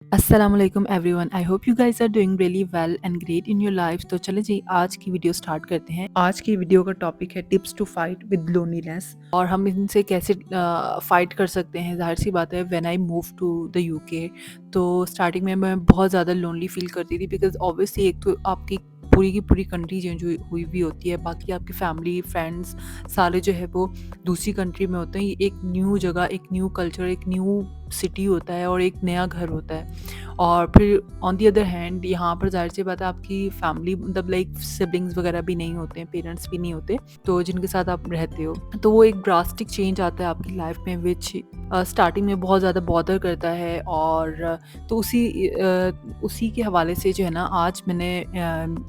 अस्सलामुअलैकुम everyone. I hope you guys are doing really well and great in your life. तो चले जी आज की वीडियो स्टार्ट करते हैं। आज की वीडियो का टॉपिक है tips to fight with loneliness और हम इनसे कैसे फाइट कर सकते हैं। जाहिर सी बात है, when I move to the UK तो स्टार्टिंग में मैं बहुत ज़्यादा लोनली फील करती थी बिकॉज ऑब्वियसली एक तो आपकी पूरी की पूरी कंट्री चेंज हुई भी होती है, बाकी आपकी फैमिली फ्रेंड्स सारे जो है वो दूसरी कंट्री में होते हैं। ये एक न्यू जगह, एक न्यू कल्चर, एक न्यू सिटी होता है और एक नया घर होता है। और फिर ऑन दी अदर हैंड यहाँ पर जाहिर सी बात है आपकी फैमिली मतलब लाइक सिबलिंग्स वगैरह भी नहीं होते हैं, पेरेंट्स भी नहीं होते तो जिनके साथ आप रहते हो, तो वो एक ड्रास्टिक चेंज आता है आपकी लाइफ में विच स्टार्टिंग में बहुत ज़्यादा बॉदर करता है। और तो उसी के हवाले से जो है ना आज मैंने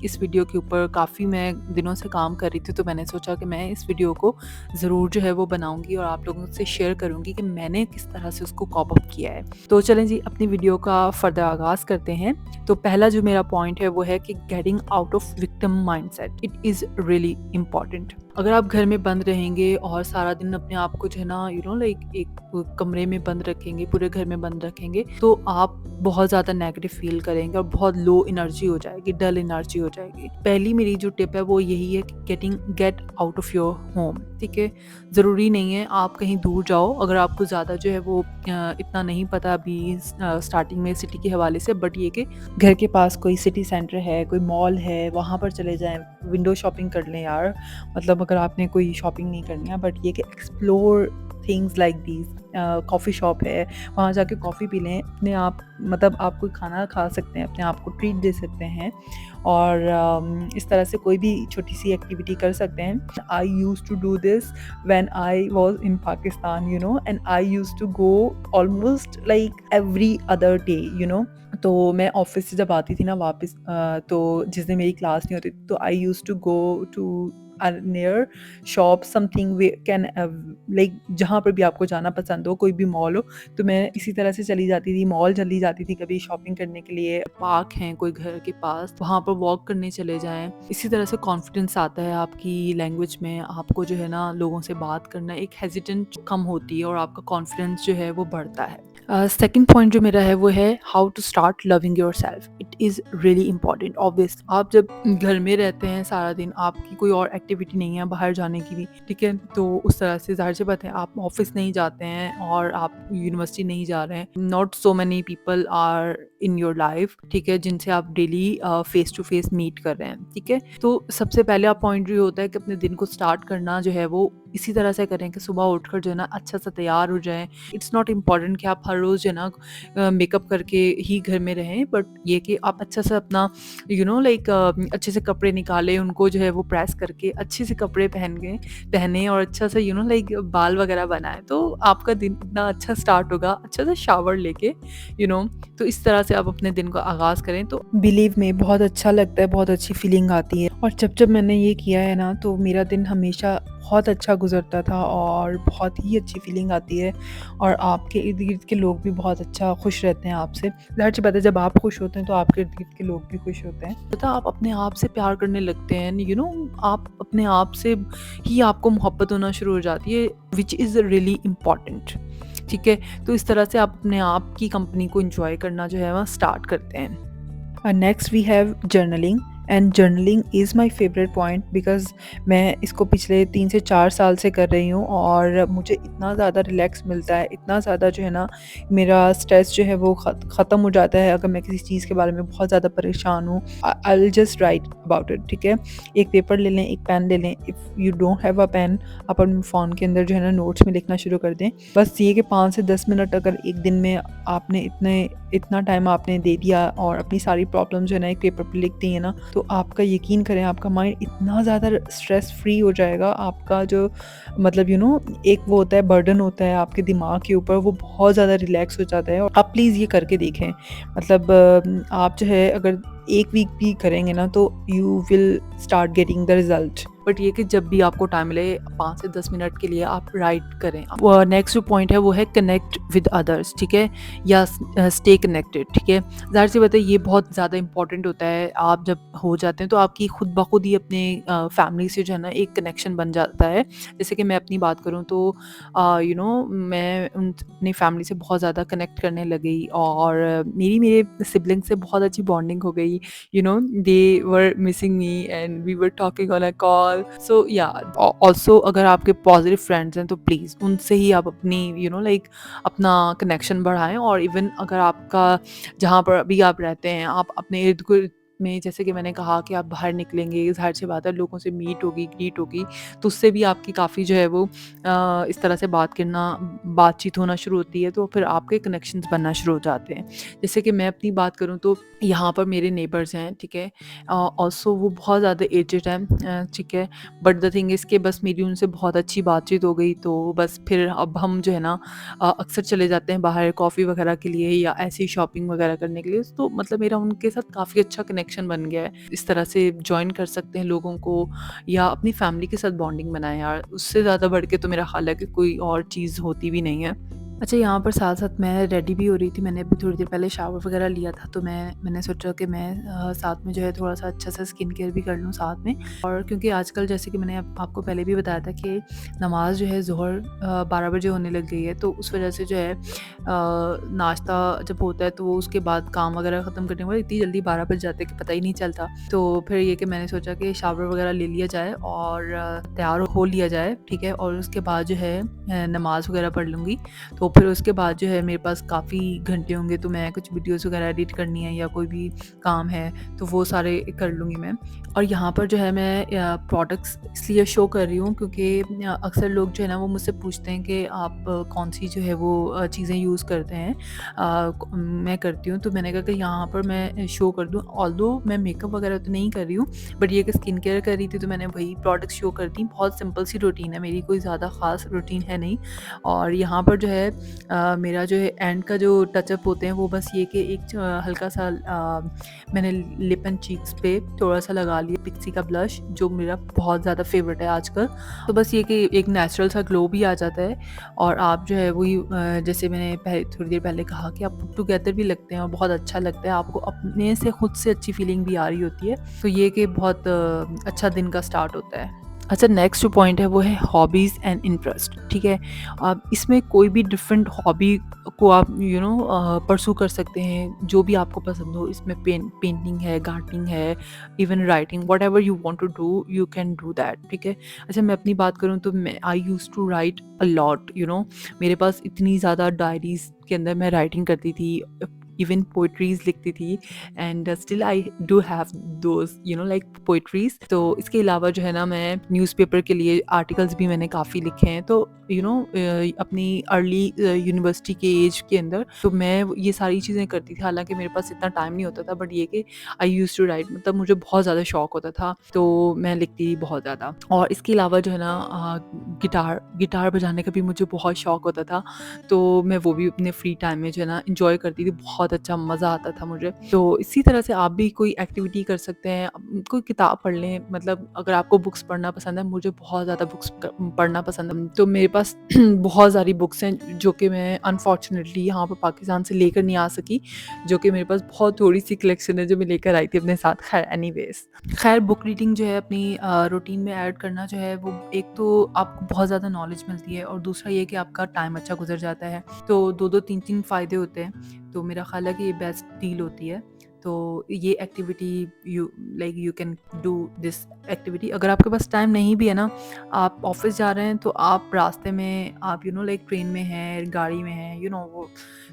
इस वीडियो के ऊपर काफ़ी मैं दिनों से काम कर रही थी, तो मैंने सोचा कि मैं इस वीडियो को ज़रूर जो है वो बनाऊंगी और आप लोगों से शेयर करूंगी कि मैंने किस तरह से उसको कॉप अप किया है। तो चलें जी अपनी वीडियो का फर्दर आगाज़ करते हैं। तो पहला जो मेरा पॉइंट है वो है कि getting out of victim mindset, it is really important. अगर आप घर में बंद रहेंगे और सारा दिन अपने आप को जो है ना लाइक एक कमरे में बंद रखेंगे, पूरे घर में बंद रखेंगे, तो आप बहुत ज़्यादा नेगेटिव फील करेंगे और बहुत लो एनर्जी हो जाएगी, डल एनर्जी हो जाएगी। पहली मेरी जो टिप है वो यही है कि get out of your home. ठीक है, ज़रूरी नहीं है आप कहीं दूर जाओ, अगर आपको ज़्यादा जो है वो इतना नहीं पता अभी स्टार्टिंग में सिटी के हवाले से, बट ये कि घर के पास कोई सिटी सेंटर है, कोई मॉल है, वहाँ पर चले जाएं, विंडो शॉपिंग कर लें यार। मतलब अगर आपने कोई शॉपिंग नहीं करनी है, बट ये कि explore things like these. Coffee shop है, वहाँ जाके कॉफ़ी पी लें अपने आप, मतलब आप कोई खाना खा सकते हैं, अपने आप को ट्रीट दे सकते हैं और इस तरह से कोई भी छोटी सी एक्टिविटी कर सकते हैं। I use to do this when I was in Pakistan and I use to go almost like every other day. तो मैं ऑफिस से जब आती थी ना वापस, तो जिस दिन मेरी क्लास नहीं होती तो I use to go to near shop something we can like जहाँ पर भी आपको जाना पसंद हो, कोई भी मॉल हो, तो मैं इसी तरह से चली जाती थी, मॉल चली जाती थी कभी शॉपिंग करने के लिए। पार्क हैं कोई घर के पास, वहाँ पर वॉक करने चले जाएं। इसी तरह से कॉन्फिडेंस आता है आपकी लैंग्वेज में, आपको जो है ना लोगों से बात करना, एक हेजिटेंट कम होती है और आपका कॉन्फिडेंस जो है वो बढ़ता है। सेकेंड पॉइंट जो मेरा है वो है how to start loving yourself. It is really important. Obvious आप जब घर में रहते हैं सारा दिन, आपकी कोई और एक्टिविटी नहीं है बाहर जाने की भी, ठीक है, तो उस तरह से जाहिर सी बात है आप ऑफिस नहीं जाते हैं और आप यूनिवर्सिटी नहीं जा रहे हैं, not so many people are in your life, ठीक है, जिनसे आप daily face to face meet कर रहे हैं। ठीक है, तो सबसे पहले पॉइंट ये होता है कि अपने दिन को स्टार्ट करना जो है वो इसी तरह से करें कि सुबह उठकर जो है ना अच्छा सा तैयार हो जाएं। इट्स नॉट इम्पॉर्टेंट कि आप हर रोज़ जो है ना मेकअप करके ही घर में रहें, बट ये कि आप अच्छा सा अपना लाइक अच्छे से कपड़े निकालें, उनको जो है वो प्रेस करके अच्छे से कपड़े पहने और अच्छा सा लाइक बाल वगैरह बनाएं, तो आपका दिन इतना अच्छा स्टार्ट होगा, अच्छा सा शावर लेके तो इस तरह से आप अपने दिन का आगाज़ करें तो बिलीव में बहुत अच्छा लगता है, बहुत अच्छी फीलिंग आती है। और जब मैंने ये किया है ना तो मेरा दिन हमेशा बहुत अच्छा गुजरता था और बहुत ही अच्छी फीलिंग आती है और आपके इर्द गिर्द के लोग भी बहुत अच्छा खुश रहते हैं आपसे। ज़ाहिर सी बात है, जब आप खुश होते हैं तो आपके इर्द गिर्द के लोग भी खुश होते हैं। पता आप अपने आप से प्यार करने लगते हैं, आप अपने आप से ही आपको मोहब्बत होना शुरू हो जाती है, विच इज़ रियली इम्पॉर्टेंट। ठीक है, तो इस तरह से आप अपने आप की कंपनी को एंजॉय करना जो है वह स्टार्ट करते हैं। Next we have journaling and journaling is my favourite point because मैं इसको पिछले 3 से 4 साल से कर रही हूँ और मुझे इतना ज़्यादा रिलैक्स मिलता है, इतना ज़्यादा जो है ना मेरा स्ट्रेस जो है वो ख़त्म हो जाता है। अगर मैं किसी चीज़ के बारे में बहुत ज़्यादा परेशान हूँ, I will just right about it. ठीक है, एक पेपर ले लें, एक पेन ले लें। If you don't have a pen, आप अपने फ़ोन के अंदर जो है ना नोट्स में लिखना शुरू कर दें। बस ये कि 5 से 10 मिनट अगर एक दिन में आपने इतना टाइम आपने दे दिया और अपनी सारी प्रॉब्लम जो है ना एक पेपर पर लिख दी है ना, तो आपका यकीन करें आपका माइंड इतना ज़्यादा स्ट्रेस फ्री हो जाएगा। आपका जो मतलब एक वो होता है, बर्डन होता है आपके दिमाग के ऊपर, वो बहुत ज़्यादा रिलैक्स हो जाता है। और आप प्लीज़ ये करके देखें। मतलब आप जो है अगर 1 वीक भी करेंगे ना तो you will start getting the result. But ये कि जब भी आपको टाइम मिले 5 से 10 मिनट के लिए आप राइट करें। नेक्स्ट जो पॉइंट है वो है कनेक्ट विद अदर्स, ठीक है, या स्टे कनेक्टेड, ठीक है। ज़ाहिर सी बात है ये बहुत ज़्यादा इंपॉर्टेंट होता है। आप जब हो जाते हैं तो आपकी खुद ब खुद ही अपने फैमिली से जो है ना एक कनेक्शन बन जाता है। जैसे कि मैं अपनी बात करूँ तो मैं अपनी फैमिली से बहुत ज़्यादा कनेक्ट करने लग गई और मेरी मेरे सिबलिंग से बहुत अच्छी बॉन्डिंग हो गई। They were missing me and we were talking on a call. So yeah also अगर आपके पॉजिटिव फ्रेंड्स हैं तो प्लीज़ उनसे ही आप अपनी अपना कनेक्शन बढ़ाएं। और इवन अगर आपका जहाँ पर अभी आप रहते हैं, आप अपने इर्द गिर्द में, जैसे कि मैंने कहा कि आप बाहर निकलेंगे, ज़ाहिर सी बात है लोगों से मीट होगी, ग्रीट होगी, तो उससे भी आपकी काफ़ी जो है वो इस तरह से बातचीत होना शुरू होती है, तो फिर आपके कनेक्शंस बनना शुरू हो जाते हैं। जैसे कि मैं अपनी बात करूँ तो यहाँ पर मेरे नेबर्स हैं, ठीक है, ऑल्सो वो बहुत ज़्यादा एजेड हैं, ठीक है, बट द थिंग इज़ कि बस मेरी उनसे बहुत अच्छी बातचीत हो गई, तो बस फिर अब हम जो है ना अक्सर चले जाते हैं बाहर कॉफ़ी वगैरह के लिए या ऐसे ही शॉपिंग वगैरह करने के लिए। तो मतलब मेरा उनके साथ काफ़ी अच्छा कनेक्शन बन गया है। इस तरह से जॉइन कर सकते हैं लोगों को या अपनी फैमिली के साथ बॉन्डिंग बनाएं यार, उससे ज़्यादा बढ़ के तो मेरा ख्याल है कि कोई और चीज़ होती भी नहीं है। अच्छा, यहाँ पर साथ-साथ मैं रेडी भी हो रही थी, मैंने अभी थोड़ी देर पहले शावर वगैरह लिया था, तो मैंने सोचा कि मैं साथ में जो है थोड़ा-सा अच्छा-सा स्किन केयर भी कर लूँ साथ में। और क्योंकि आजकल जैसे कि मैंने आपको पहले भी बताया था कि नमाज़ जो है ज़ोहर 12 बजे होने लग गई है, तो उस वजह से जो है नाश्ता जब होता है तो वो उसके बाद काम वगैरह ख़त्म करने में इतनी जल्दी 12 बज जाते हैं कि पता ही नहीं चलता। तो फिर ये कि मैंने सोचा कि शावर वगैरह ले लिया जाए और तैयार हो लिया जाए, ठीक है, और उसके बाद जो है नमाज़ वगैरह पढ़ लूँगी। तो फिर उसके बाद जो है मेरे पास काफ़ी घंटे होंगे, तो मैं कुछ वीडियोज़ वगैरह एडिट करनी है या कोई भी काम है तो वो सारे कर लूँगी मैं। और यहाँ पर जो है मैं प्रोडक्ट्स इसलिए शो कर रही हूँ क्योंकि अक्सर लोग जो है ना वो मुझसे पूछते हैं कि आप कौन सी जो है वो चीज़ें यूज़ करते हैं। मैं करती हूँ, तो मैंने कहा कि यहाँ पर मैं शो कर दूँ। ऑल्दो मैं मेकअप वगैरह तो नहीं कर रही हूँ, बट ये कि स्किन केयर कर रही थी तो मैंने वही प्रोडक्ट्स शो कर दी। बहुत सिंपल सी रूटीन है मेरी, कोई ज़्यादा ख़ास रूटीन है नहीं। और यहाँ पर जो है मेरा जो है एंड का जो टचअप होते हैं वो बस ये कि एक हल्का सा मैंने लिप एंड चीक्स पे थोड़ा सा लगा लिया पिक्सी का ब्लश, जो मेरा बहुत ज़्यादा फेवरेट है आजकल। तो बस ये कि एक नेचुरल सा ग्लो भी आ जाता है और आप जो है वही जैसे मैंने थोड़ी देर पहले कहा कि आप पुट टुगेदर भी लगते हैं और बहुत अच्छा लगता है, आपको अपने से खुद से अच्छी फीलिंग भी आ रही होती है। तो ये कि बहुत अच्छा दिन का स्टार्ट होता है। अच्छा, नेक्स्ट जो पॉइंट है वो है हॉबीज़ एंड इंटरेस्ट, ठीक है। आप इसमें कोई भी डिफरेंट हॉबी को आप परस्यू कर सकते हैं, जो भी आपको पसंद हो। इसमें पेंटिंग है, गार्डनिंग है, even writing, whatever you want to do you can do that, ठीक है। अच्छा, मैं अपनी बात करूँ तो मैं I used to write a lot, मेरे पास इतनी ज़्यादा डायरीज़ के अंदर मैं राइटिंग करती थी, इवन पोइट्रीज़ लिखती थी, and still I do have those like poetries. तो इसके अलावा जो है ना मैं न्यूज़पेपर के लिए आर्टिकल्स भी मैंने काफ़ी लिखे हैं। तो अपनी अर्ली यूनिवर्सिटी के एज के अंदर तो मैं ये सारी चीज़ें करती थी, हालांकि मेरे पास इतना टाइम नहीं होता था, बट ये कि आई यूज्ड टू राइट, मतलब मुझे बहुत ज़्यादा शौक होता था, तो मैं लिखती थी बहुत ज़्यादा। और इसके अलावा जो है ना गिटार बजाने का भी मुझे बहुत शौक होता था, तो मैं वो भी अपने फ्री टाइम में जो है ना इंजॉय करती थी, बहुत अच्छा मज़ा आता था मुझे। तो इसी तरह से आप भी कोई एक्टिविटी कर सकते हैं, कोई किताब पढ़ लें, मतलब अगर आपको बुक्स पढ़ना पसंद है, मुझे बहुत ज़्यादा बुक्स पढ़ना पसंद है, तो मेरे पास बहुत सारी बुक्स हैं जो कि मैं अनफॉर्चुनेटली यहाँ पर पाकिस्तान से लेकर नहीं आ सकी, जो कि मेरे पास बहुत थोड़ी सी कलेक्शन है जो मैं लेकर आई थी अपने साथ। खैर एनीवेज, खैर बुक रीडिंग जो है अपनी रूटीन में ऐड करना जो है वो एक तो आपको बहुत ज़्यादा नॉलेज मिलती है और दूसरा ये कि आपका टाइम अच्छा गुजर जाता है। तो 2-2 3-3 फ़ायदे होते हैं, तो मेरा ख्याल है कि ये बेस्ट डील होती है। तो ये activity you can do this activity. अगर आपके पास टाइम नहीं भी है ना, आप ऑफिस जा रहे हैं तो आप रास्ते में आप लाइक ट्रेन में हैं, गाड़ी में हैं, वो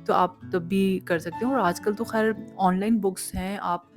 तो आप तब भी कर सकते हैं। और आजकल तो खैर ऑनलाइन बुक्स हैं, आप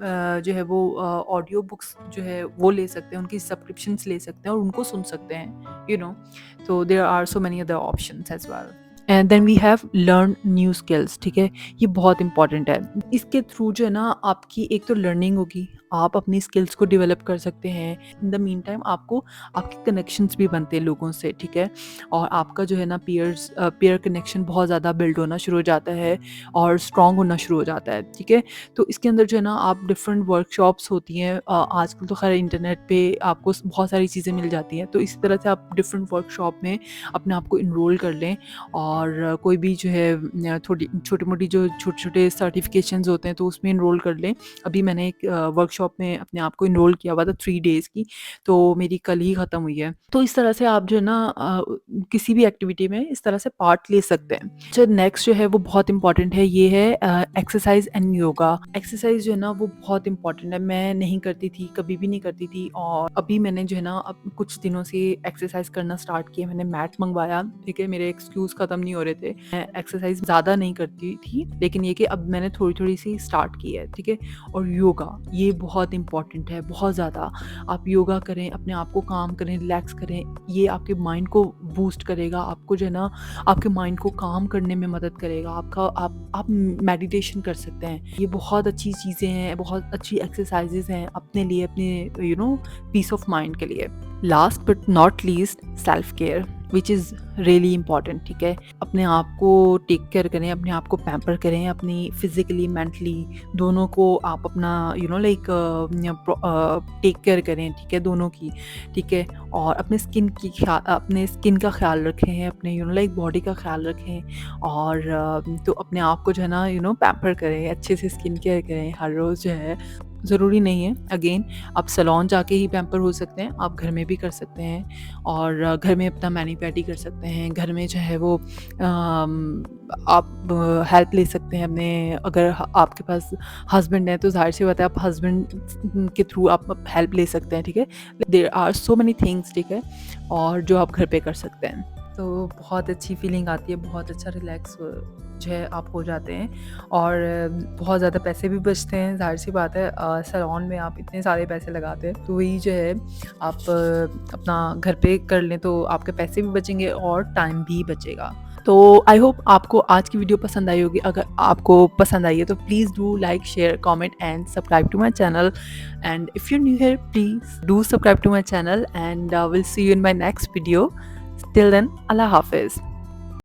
जो है वो ऑडियो बुक्स जो है वो ले सकते हैं, उनकी सब्सक्रिप्शंस ले सकते हैं और उनको सुन सकते हैं, तो there are so many other options as well. And then we have learn new skills, ठीक है, ये बहुत इंपॉर्टेंट है। इसके थ्रू जो है ना आपकी एक तो लर्निंग होगी, आप अपनी स्किल्स को डेवलप कर सकते हैं। इन द मीन टाइम आपको आपके कनेक्शंस भी बनते हैं लोगों से, ठीक है? और आपका जो है ना पीयर कनेक्शन बहुत ज़्यादा बिल्ड होना शुरू हो जाता है और स्ट्रॉन्ग होना शुरू हो जाता है, ठीक है? तो इसके अंदर जो है ना आप डिफरेंट वर्कशॉप्स होती हैं, आजकल तो खैर इंटरनेट पे आपको बहुत सारी चीज़ें मिल जाती हैं, तो इसी तरह से आप डिफरेंट वर्कशॉप में अपने आप को इनरोल कर लें। और कोई भी जो है थोड़ी छोटी-मोटी जो छोटे-छोटे सर्टिफिकेशंस होते हैं तो उसमें इनरोल कर लें। अभी मैंने एक वर्कशॉप में अपने आप को इनरोल किया हुआ था 3 डेज़ की, तो मेरी कल ही ख़त्म हुई है। तो इस तरह से आप जो है ना किसी भी एक्टिविटी में इस तरह से पार्ट ले सकते हैं। अच्छा, नेक्स्ट जो है वो बहुत इंपॉर्टेंट है, ये है एक्सरसाइज एंड योगा। एक्सरसाइज जो है ना वो बहुत इंपॉर्टेंट है, मैं नहीं करती थी, कभी भी नहीं करती थी, और अभी मैंने जो है ना अब कुछ दिनों से एक्सरसाइज करना स्टार्ट किया। मैंने मैट मंगवाया, ठीक है, मेरे एक्सक्यूज खत्म नहीं हो रहे थे। मैं एक्सरसाइज ज़्यादा नहीं करती थी, लेकिन ये कि अब मैंने थोड़ी थोड़ी सी स्टार्ट की है, ठीक है। और योगा ये बहुत इंपॉर्टेंट है, बहुत ज़्यादा। आप योगा करें, अपने आप को काम करें, रिलैक्स करें, ये आपके माइंड को बूस्ट करेगा, आपको जो है ना आपके माइंड को काम करने में मदद करेगा। आप मेडिटेशन कर सकते हैं, ये बहुत अच्छी चीज़ें हैं, बहुत अच्छी एक्सरसाइजेज हैं अपने लिए, अपने पीस ऑफ माइंड के लिए। Last but not least, self care which is really important, ठीक है। अपने आप को टेक केयर करें, अपने आप को पैम्पर करें, अपनी फिजिकली मेंटली दोनों को आप अपना टेक केयर करें, ठीक है, दोनों की, ठीक है। और अपने अपने स्किन का ख्याल रखें, अपने बॉडी का ख्याल रखें। और तो अपने आप को जो है ना पैम्पर करें, अच्छे से स्किन केयर करें हर रोज़ जो है। ज़रूरी नहीं है, अगेन आप सैलून जाके ही पैम्पर हो सकते हैं, आप घर में भी कर सकते हैं। और घर में अपना मैनी-पैडी कर सकते हैं, घर में जो है वो आप हेल्प ले सकते हैं अपने। अगर आपके पास हस्बैंड है तो ज़ाहिर सी बात है आप हस्बैंड के थ्रू आप हेल्प ले सकते हैं, ठीक है। There are so many things, ठीक है, और जो आप घर पे कर सकते हैं। तो बहुत अच्छी फीलिंग आती है, बहुत अच्छा रिलैक्स जो है आप हो जाते हैं, और बहुत ज़्यादा पैसे भी बचते हैं। ज़ाहिर सी बात है, सैलून में आप इतने सारे पैसे लगाते हैं, तो वही जो है आप अपना घर पे कर लें तो आपके पैसे भी बचेंगे और टाइम भी बचेगा। तो आई होप आपको आज की वीडियो पसंद आई होगी। अगर आपको पसंद आई है तो please do like, share, comment and subscribe to my channel. And if you new here, please do subscribe to my channel, and will see you in my next video. Till then, Allah Hafiz.